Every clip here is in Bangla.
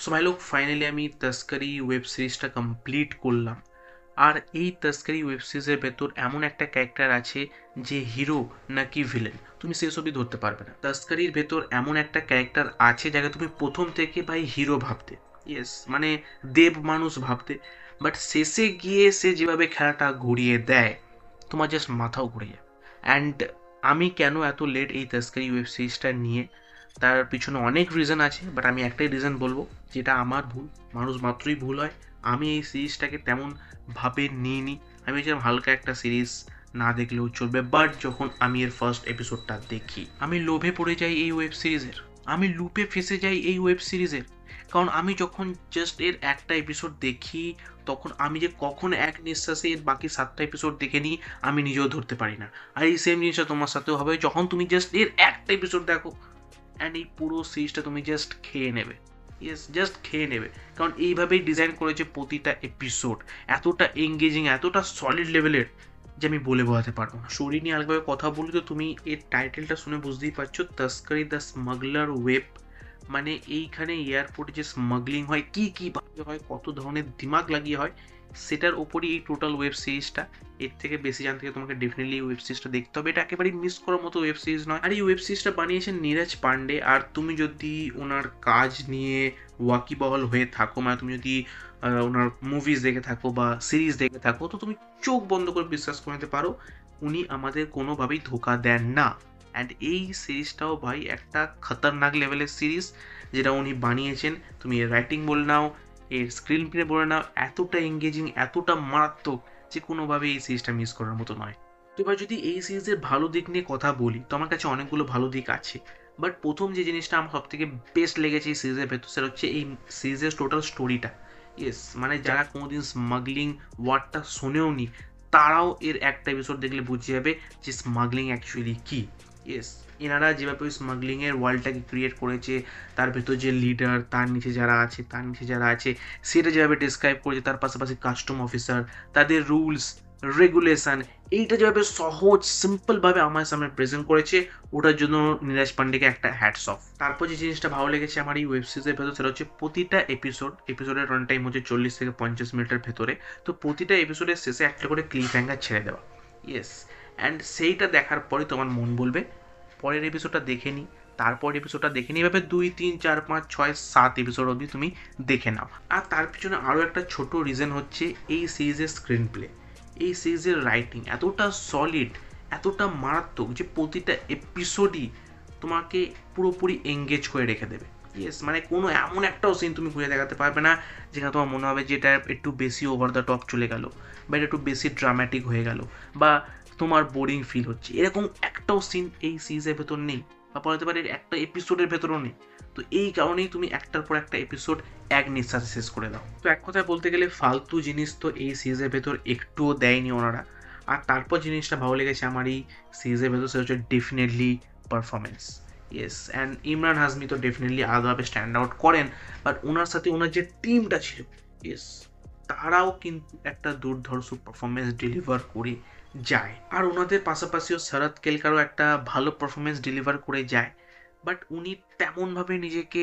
সো ভাই লোক ফাইনালি আমি তস্করি ওয়েব সিরিজটা কমপ্লিট করলাম। আর এই তস্করি ওয়েব সিরিজের ভেতর এমন একটা ক্যারেক্টার আছে যে হিরো নাকি ভিলেন তুমি সেসবই ধরতে পারবে না। তস্করির ভেতর এমন একটা ক্যারেক্টার আছে যাকে তুমি প্রথম থেকে ভাই হিরো ভাবতে, ইয়েস মানে দেব মানুষ ভাবতে, বাট শেষে গিয়ে সে যেভাবে খেলাটা ঘুরিয়ে দেয় তোমার জাস্ট মাথাও ঘুরে যায়। অ্যান্ড আমি কেন এত লেট এই তস্করি ওয়েব সিরিজটা নিয়ে, তার পিছনে অনেক রিজন আছে, বাট আমি একটাই রিজন বলবো যেটা আমার ভুল। মানুষ মাত্রই ভুল হয়। আমি এই সিরিজটাকে তেমন ভাবে নিইনি। আমি যেরকম হালকা একটা সিরিজ না দেখলেও চলবে, বাট যখন আমি এর ফার্স্ট এপিসোডটা দেখি আমি লোভে পড়ে যাই এই ওয়েব সিরিজের, আমি লুপে ফেসে যাই এই ওয়েব সিরিজের। কারণ আমি যখন জাস্ট এর একটা এপিসোড দেখি তখন আমি যে কখন এক নিঃশ্বাসে এর বাকি 7টা এপিসোড দেখে নিই আমি নিজেও ধরতে পারি না। আর এই সেম জিনিসটা তোমার সাথেও হবে যখন তুমি জাস্ট এর একটা এপিসোড দেখো অ্যান্ড এই পুরো সিরিজটা তুমি জাস্ট খেয়ে নেবে। ইয়েস, জাস্ট খেয়ে নেবে। কারণ এইভাবেই ডিজাইন করেছে প্রতিটা এপিসোড, এতটা এঙ্গেজিং, এতটা সলিড লেভেলের যে আমি বলে বোঝাতে পারবো না। স্টোরি নিয়ে আলাদাভাবে কথা বলি তো তুমি এর টাইটেলটা শুনে বুঝতেই পারছো, তস্করি দ্য স্মাগলার ওয়েব। মানে এইখানে এয়ারপোর্টে যে স্মাগলিং হয়, কী কীভাবে হয়, কত ধরনের দিমাগ লাগিয়ে হয়, সেটার ওপরই এই টোটাল ওয়েব সিরিজটা। এর থেকে বেশি জানতে গেলে তোমাকে ডেফিনেটলি এই ওয়েব সিরিজটা দেখতে হবে। এটা একেবারেই মিস করার মতো ওয়েব সিরিজ নয়। আর এই ওয়েব সিরিজটা বানিয়েছেন নীরজ পান্ডে। আর তুমি যদি ওনার কাজ নিয়ে ওয়াকিবহাল হয়ে থাকো, মানে তুমি যদি ওনার মুভিজ দেখে থাকো বা সিরিজ দেখে থাকো, তো তুমি চোখ বন্ধ করে বিশ্বাস করে নিতে পারো উনি আমাদের কোনোভাবেই ধোকা দেন না। অ্যান্ড এই সিরিজটাও ভাই একটা খতরনাক লেভেলের সিরিজ যেটা উনি বানিয়েছেন। তুমি এর রাইটিং বলে নাও, এর স্ক্রিন প্লে বলে নাও, এতটা এঙ্গেজিং, এতটা মারাত্মক যে কোনোভাবে এই সিরিজটা মিস করার মতো নয়। তো এবার যদি এই সিরিজের ভালো দিক নিয়ে কথা বলি তো আমার কাছে অনেকগুলো ভালো দিক আছে। বাট প্রথম যে জিনিসটা আমার সব থেকে বেস্ট লেগেছে এই সিরিজের ভেতর সেটা হচ্ছে এই সিরিজের টোটাল স্টোরিটা। ইয়েস, মানে যারা কোনোদিন স্মাগলিং ওয়ার্ডটা শোনেও নি তারাও এর একটা এপিসোড দেখলে বুঝে যাবে যে স্মাগলিং অ্যাকচুয়ালি কী। ইয়েস, এনারা যেভাবে ওই স্মাগলিংয়ের ওয়ার্ল্ডটাকে ক্রিয়েট করেছে, তার ভেতর যে লিডার, তার নিচে যারা আছে, সেটা যেভাবে ডিসক্রাইব করেছে, তার পাশাপাশি কাস্টম অফিসার, তাদের রুলস রেগুলেশন, এইটা যেভাবে সহজ সিম্পলভাবে আমার সামনে প্রেজেন্ট করেছে, ওটার জন্য নীরজ পান্ডেকে একটা হ্যাটস অফ। তারপর যে জিনিসটা ভালো লেগেছে আমার এই ওয়েব সিরিজের ভেতর সেটা হচ্ছে প্রতিটা এপিসোডের রান টাইম হচ্ছে 40 থেকে 50 মিনিটের ভেতরে। তো প্রতিটা এপিসোডের শেষে একটা করে ক্লিপ হ্যাঙ্গার ছেড়ে দেওয়া। ইয়েস, অ্যান্ড সেইটা দেখার পরে তোমার মন বলবে পরের এপিসোডটা দেখে নিই, তারপর এপিসোডটা দেখে নিই, এভাবে 2, 3, 4, 5, 6, 7 এপিসোড অবধি তুমি দেখে নাও। আর তার পিছনে আরও একটা ছোট রিজন হচ্ছে এই সিরিজের স্ক্রিন প্লে, এই সিরিজের রাইটিং এতটা সলিড, এতটা মারাত্মক যে প্রতিটা এপিসোডই তোমাকে পুরোপুরি এঙ্গেজ করে রেখে দেবে। ইয়েস, মানে কোনো এমন একটাও সিন তুমি খুঁজে দেখাতে পারবে না যেখানে তোমার মনে হবে যে এটা একটু বেশি ওভার দ্য টপ চলে গেল, বা এটা একটু বেশি ড্রামাটিক হয়ে গেল, বা তোমার বোরিং ফিল হচ্ছে, এরকম একটাও সিন এই সিরিজের ভেতর নেই, বা বলতে পারি একটা এপিসোডের ভেতরও নেই। তো এই কারণেই তুমি একটার পর একটা এপিসোড এক নিঃশ্বাসে শেষ করে দাও। তো এক কথায় বলতে গেলে ফালতু জিনিস তো এই সিরিজের ভেতর একটুও দেয়নি ওনারা। আর তারপর জিনিসটা ভালো লেগেছে আমার এই সিরিজের ভেতর সেটা হচ্ছে definitely performance. Yes, and Imran Hazmi তো ডেফিনেটলি আলাদাভাবে স্ট্যান্ড আউট করেন, বাট ওনার সাথে ওনার যে টিমটা ছিল, ইয়েস, তারাও কিন্তু একটা দুর্ধর্ষ পারফরমেন্স ডেলিভার করে যায়। আর ওনাদের পাশাপাশিও শরৎ কেলকারও একটা ভালো পারফরমেন্স ডেলিভার করে যায়, বাট উনি তেমনভাবে নিজেকে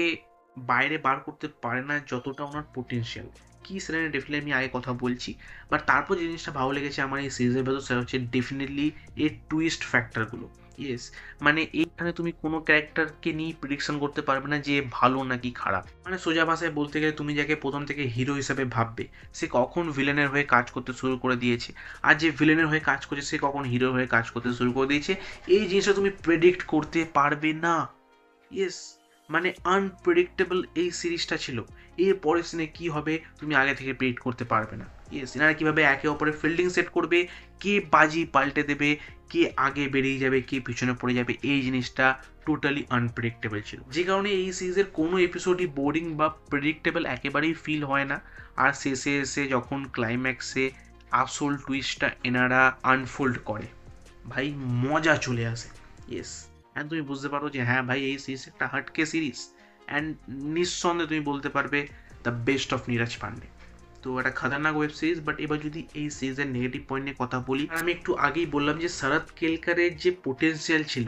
বাইরে বার করতে পারে না যতটা ওনার পোটেনশিয়াল। কি সেটা নিয়ে ডেফিনেটলি আমি আগে কথা বলছি। বাট তারপর যে জিনিসটা ভালো লেগেছে আমার এই সিরিজের ভেতর সেটা হচ্ছে ডেফিনেটলি এর টুইস্ট ফ্যাক্টরগুলো। ইয়েস, মানে এইখানে তুমি কোনো ক্যারেক্টারকে নিয়ে প্রিডিকশন করতে পারবে না যে ভালো নাকি খারাপ। মানে সোজা ভাষায় বলতে গেলে তুমি যাকে প্রথম থেকে হিরো হিসেবে ভাববে সে কখন ভিলেনের হয়ে কাজ করতে শুরু করে দিয়েছে, আর যে ভিলেনের হয়ে কাজ করছে সে কখন হিরো হয়ে কাজ করতে শুরু করে দিয়েছে, এই জিনিসটা তুমি প্রেডিক্ট করতে পারবে না। ইয়েস, মানে আনপ্রেডিক্টেবল এই সিরিজটা ছিল। এর পরের সিনে কী হবে তুমি আগে থেকে প্রেডিক্ট করতে পারবে না। ইয়েস, এনারা কীভাবে একে অপরের ফিল্ডিং সেট করবে, কে বাজি পাল্টে দেবে, কে আগে বেরিয়ে যাবে, কে পিছনে পড়ে যাবে, এই জিনিসটা টোটালি আনপ্রেডিক্টেবল ছিল, যে কারণে এই সিরিজের কোনো এপিসোডই বোরিং বা প্রেডিক্টেবল একেবারেই ফিল হয় না। আর শেষে এসে যখন ক্লাইম্যাক্সে আসল টুইস্টটা এনারা আনফোল্ড করে, ভাই মজা চলে আসে। ইয়েস, অ্যান্ড তুমি বুঝতে পারো যে হ্যাঁ ভাই এই সিরিজ একটা হাটকে সিরিজ, অ্যান্ড নিঃসন্দেহে তুমি বলতে পারবে the best of Neeraj Pandey. তো একটা খতরনাক ওয়েব সিরিজ। বাট এবার যদি এই সিরিজের নেগেটিভ পয়েন্ট নিয়ে কথা বলি, আর আমি একটু আগেই বললাম যে শরৎ কেলকারের যে পোটেন্সিয়াল ছিল,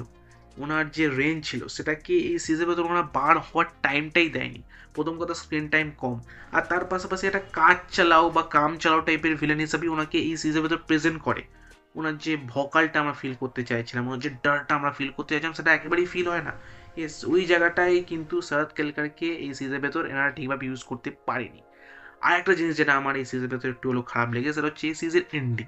ওনার যে রেঞ্জ ছিল সেটাকে এই সিরিজের ভেতর ওনার বার হওয়ার টাইমটাই দেয়নি। প্রথম কথা স্ক্রিন টাইম কম, আর তার পাশাপাশি একটা কাজ চালাও বা কাম চালাও টাইপের ভিলেন হিসাবে ওনাকে এই সিরিজের ভেতর প্রেজেন্ট করে। ওনার যে ভকালটা আমরা ফিল করতে চাইছিলাম, ওনার যে ডারটা আমরা ফিল করতে চাইছিলাম, সেটা একেবারেই ফিল হয় না। ইয়েস, ওই জায়গাটায় কিন্তু শরৎ কেলকারকে এই সিরিজের ভেতর এনারা ঠিকভাবে ইউজ করতে পারেনি। আর একটা জিনিস যেটা আমার এই সিরিজের ভেতর একটু হলো খারাপ লেগে, সেটা হচ্ছে এই সিরিজের এন্ডিং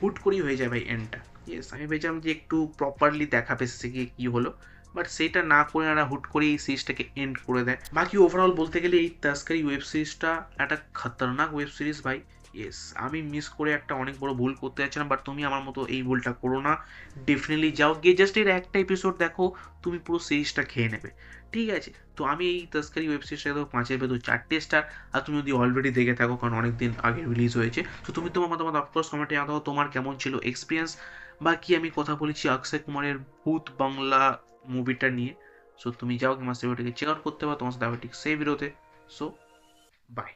হুট করেই হয়ে যায় ভাই এন্ডটা। ইয়েস, আমি ভেবেছিলাম যে একটু প্রপারলি দেখাবে শেষে গিয়ে কী হলো, বাট সেটা না করে এরা হুট করে এই সিরিজটাকে এন্ড করে দেয়। বাকি ওভারঅল বলতে গেলে এই তাস্কারি ওয়েব সিরিজটা একটা খতরনাক ওয়েব সিরিজ ভাই। ইয়েস, আমি মিস করে একটা অনেক বড় ভুল করতে যাচ্ছিলাম, বাট তুমি আমার মতো এই ভুলটা করো না। ডেফিনেটলি যাও গিয়ে জাস্ট এর একটা এপিসোড দেখো, তুমি পুরো সিরিজটা খেয়ে নেবে। ঠিক আছে, তো আমি এই তস্করি ওয়েব সিরিজটা দেখো 5-এর ভেতর 4টে স্টার। আর তুমি যদি অলরেডি দেখে থাকো, কারণ অনেক দিন আগে রিলিজ হয়েছে, তো তুমি তোমার মতামত অফকোর্স কমেন্টে জানাও তোমার কেমন ছিল এক্সপিরিয়েন্স। বাকি আমি কথা বলেছি অক্ষয় কুমারের ভূত বাংলা মুভিটা নিয়ে। সো তুমি যাও কি মাস্টার ভিডিওটাকে চেক আউট করতে পারো, তোমার সাথে আবার ঠিক সেই ভিডিওতে। So by.